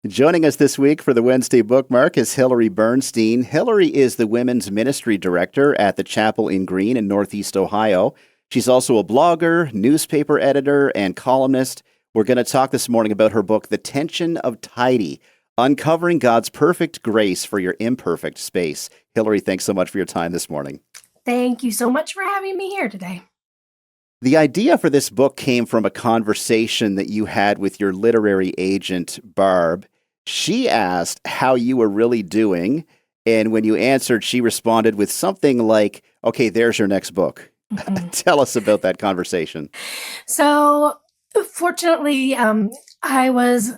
Joining us this week for the Wednesday Bookmark is Hilary Bernstein. Hilary is the Women's Ministry Director at the Chapel in Green in Northeast Ohio. She's also a blogger, newspaper editor, and columnist. We're going to talk this morning about her book, The Tension of Tidy, Uncovering God's Perfect Grace for Your Imperfect Space. Hilary, thanks so much for your time this morning. Thank you so much for having me here today. The idea for this book came from a conversation that you had with your literary agent, Barb. She asked how you were really doing, and when you answered, she responded with something like, okay, there's your next book. Mm-hmm. Tell us about that conversation. So, fortunately, I was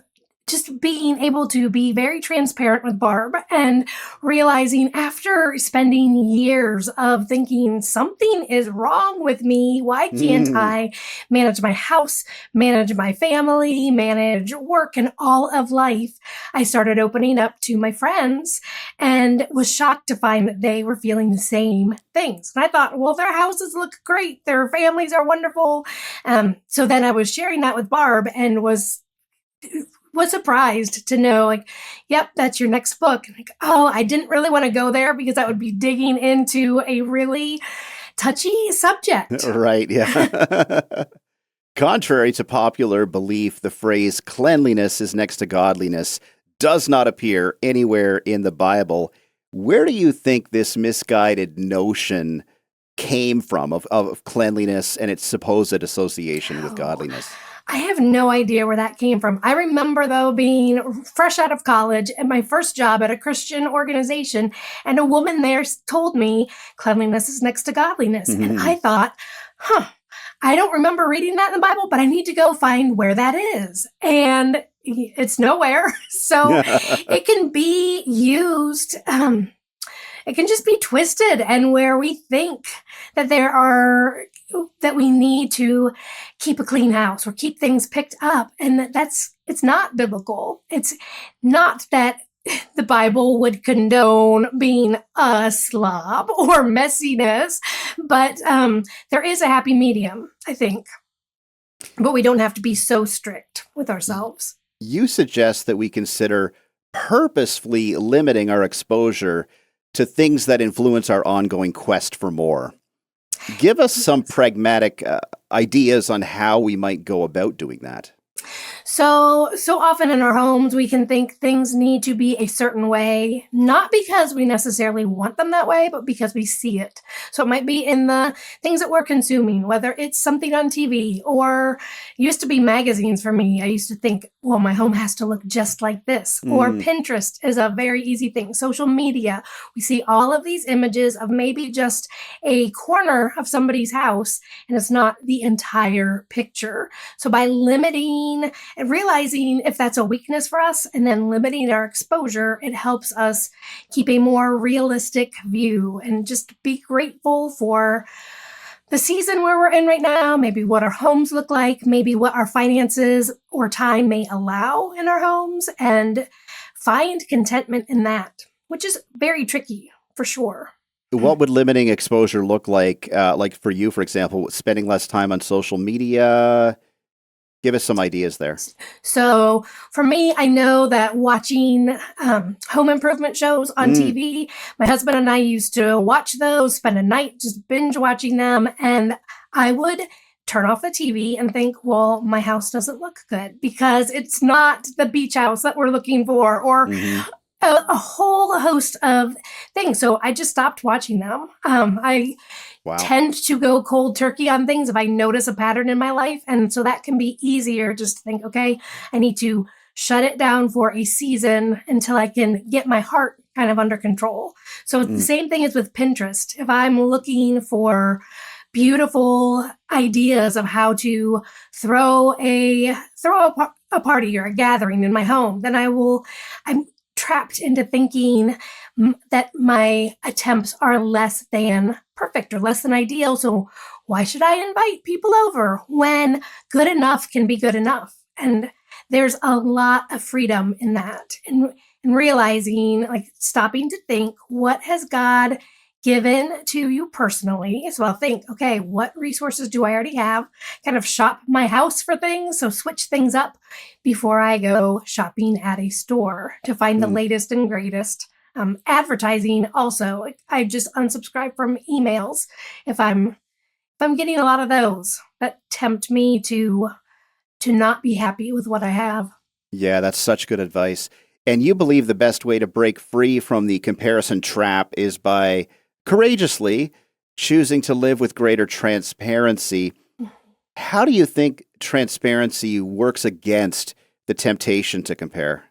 just being able to be very transparent with Barb and realizing after spending years of thinking something is wrong with me, why can't I manage my house, manage my family, manage work and all of life? I started opening up to my friends and was shocked to find that they were feeling the same things. And I thought, well, their houses look great. Their families are wonderful. So then I was sharing that with Barb and was surprised to know, like, yep, that's your next book. Like, oh, I didn't really want to go there because that would be digging into a really touchy subject. Right, yeah. Contrary to popular belief, the phrase cleanliness is next to godliness does not appear anywhere in the Bible. Where do you think this misguided notion came from of cleanliness and its supposed association with godliness? I have no idea where that came from. I remember, though, being fresh out of college and my first job at a Christian organization, and a woman there told me cleanliness is next to godliness. Mm-hmm. And I thought, I don't remember reading that in the Bible, but I need to go find where that is. And it's nowhere. So it can be used. It can just be twisted, and where we think that that we need to keep a clean house or keep things picked up. And it's not biblical. It's not that the Bible would condone being a slob or messiness, but there is a happy medium, I think. But we don't have to be so strict with ourselves. You suggest that we consider purposefully limiting our exposure to things that influence our ongoing quest for more. Give us some pragmatic ideas on how we might go about doing that. So often in our homes, we can think things need to be a certain way, not because we necessarily want them that way, but because we see it. So it might be in the things that we're consuming, whether it's something on TV or used to be magazines for me. I used to think, well, my home has to look just like this. Or Pinterest is a very easy thing. Social media, we see all of these images of maybe just a corner of somebody's house, and it's not the entire picture. So by limiting and realizing if that's a weakness for us and then limiting our exposure, it helps us keep a more realistic view and just be grateful for the season where we're in right now, maybe what our homes look like, maybe what our finances or time may allow in our homes, and find contentment in that, which is very tricky for sure. What would limiting exposure look like for you, for example, spending less time on social media? Give us some ideas there. So for me, I know that watching home improvement shows on TV, my husband and I used to watch those, spend a night just binge watching them. And I would turn off the TV and think, well, my house doesn't look good because it's not the beach house that we're looking for, or a whole host of things. So I just stopped watching them. I tend to go cold turkey on things if I notice a pattern in my life. And so that can be easier just to think, okay, I need to shut it down for a season until I can get my heart kind of under control. So the same thing is with Pinterest. If I'm looking for beautiful ideas of how to throw a party or a gathering in my home, then I'm trapped into thinking that my attempts are less than perfect or less than ideal. So why should I invite people over when good enough can be good enough? And there's a lot of freedom in that, and realizing, like, stopping to think, what has God given to you personally. So I'll think, okay, what resources do I already have? Kind of shop my house for things. So switch things up before I go shopping at a store to find the latest and greatest. Advertising also, I just unsubscribe from emails if I'm getting a lot of those that tempt me to not be happy with what I have. Yeah, that's such good advice. And you believe the best way to break free from the comparison trap is by courageously choosing to live with greater transparency. How do you think transparency works against the temptation to compare?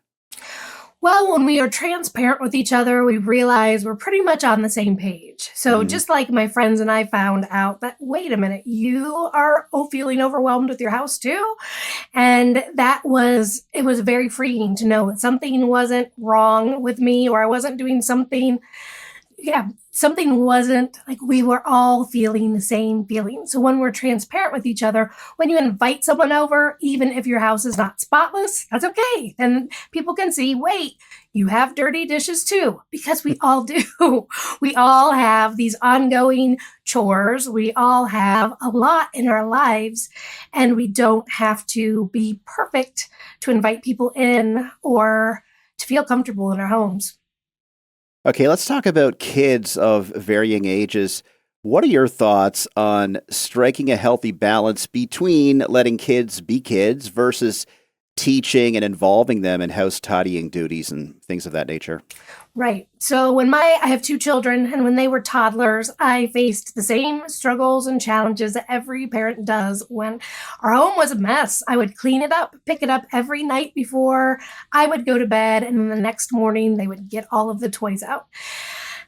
Well, when we are transparent with each other, we realize we're pretty much on the same page. So just like my friends and I found out that, wait a minute, you are feeling overwhelmed with your house too. And it was very freeing to know that something wasn't wrong with me, or I wasn't doing something. Something wasn't, like, we were all feeling the same feeling. So when we're transparent with each other, when you invite someone over, even if your house is not spotless, that's okay. Then people can see, wait, you have dirty dishes too, because we all do. We all have these ongoing chores. We all have a lot in our lives, and we don't have to be perfect to invite people in or to feel comfortable in our homes. Okay, let's talk about kids of varying ages. What are your thoughts on striking a healthy balance between letting kids be kids versus teaching and involving them in house tidying duties and things of that nature? Right. So I have two children, and when they were toddlers, I faced the same struggles and challenges that every parent does when our home was a mess. I would clean it up, pick it up every night before I would go to bed, and then the next morning they would get all of the toys out.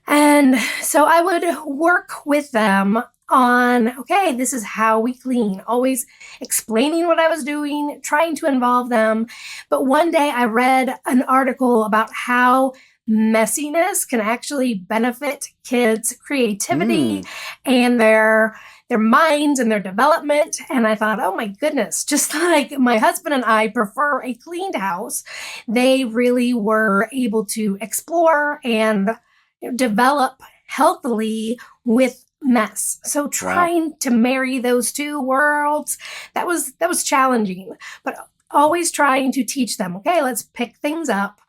And so I would work with them on, okay, this is how we clean, always explaining what I was doing, trying to involve them. But one day I read an article about how messiness can actually benefit kids' creativity and their minds and their development. And I thought, oh my goodness, just like my husband and I prefer a cleaned house, they really were able to explore and develop healthily with mess. So trying to marry those two worlds, that was challenging, but always trying to teach them, okay, let's pick things up,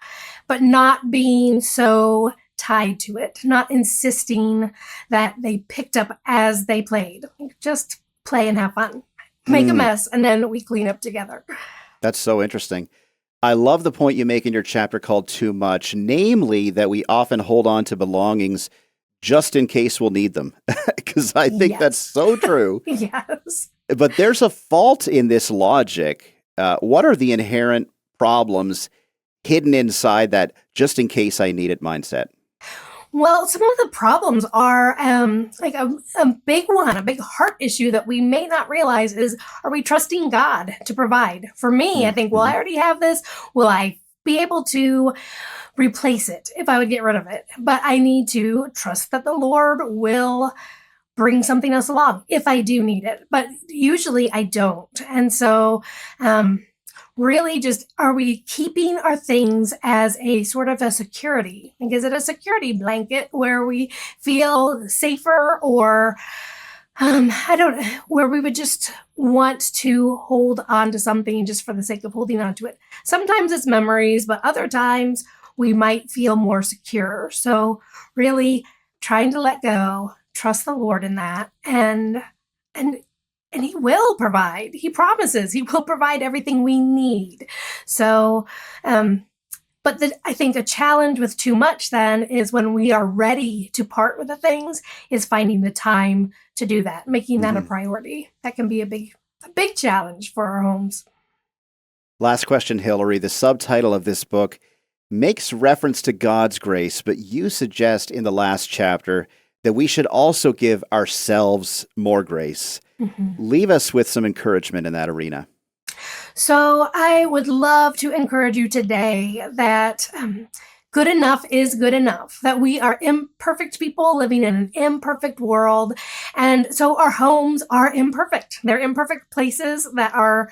but not being so tied to it, not insisting that they picked up as they played. Just play and have fun. Make a mess, and then we clean up together. That's so interesting. I love the point you make in your chapter called Too Much, namely that we often hold on to belongings just in case we'll need them, because I think that's so true. Yes. But there's a fault in this logic. What are the inherent problems hidden inside that just in case I need it mindset? Well, some of the problems are like a big one, a big heart issue that we may not realize is, are we trusting God to provide? For me, I think, well, I already have this. Will I be able to replace it if I would get rid of it? But I need to trust that the Lord will bring something else along if I do need it. But usually I don't. And so really just, are we keeping our things as a sort of a security? Like, is it a security blanket where we feel safer, or where we would just want to hold on to something just for the sake of holding on to it? Sometimes it's memories, but other times we might feel more secure. So really trying to let go, trust the Lord in that, and He will provide. He promises He will provide everything we need. So, but I think a challenge with too much then is when we are ready to part with the things, is finding the time to do that, making that a priority. That can be a big challenge for our homes. Last question, Hilary. The subtitle of this book makes reference to God's grace, but you suggest in the last chapter that we should also give ourselves more grace. Leave us with some encouragement in that arena. So I would love to encourage you today that good enough is good enough, that we are imperfect people living in an imperfect world. And so our homes are imperfect. They're imperfect places that are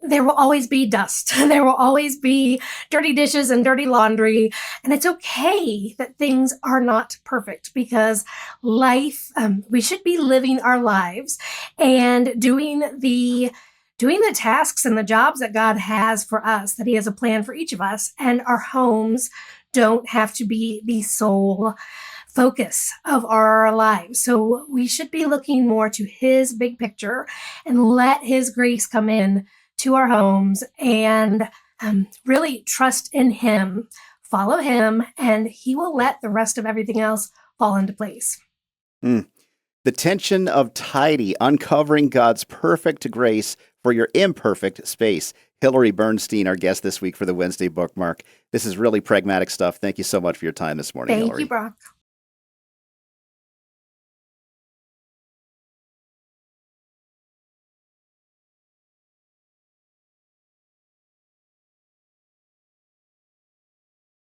there will always be dust. There will always be dirty dishes and dirty laundry. And it's okay that things are not perfect, because life, we should be living our lives and doing the tasks and the jobs that God has for us, that He has a plan for each of us. And our homes don't have to be the sole focus of our lives. So we should be looking more to His big picture and let His grace come in to our homes, and really trust in Him, follow Him, and He will let the rest of everything else fall into place. The tension of tidy, uncovering God's perfect grace for your imperfect space. Hilary Bernstein, our guest this week for the Wednesday Bookmark. This is really pragmatic stuff. Thank you so much for your time this morning, Thank Hilary. you, Brock.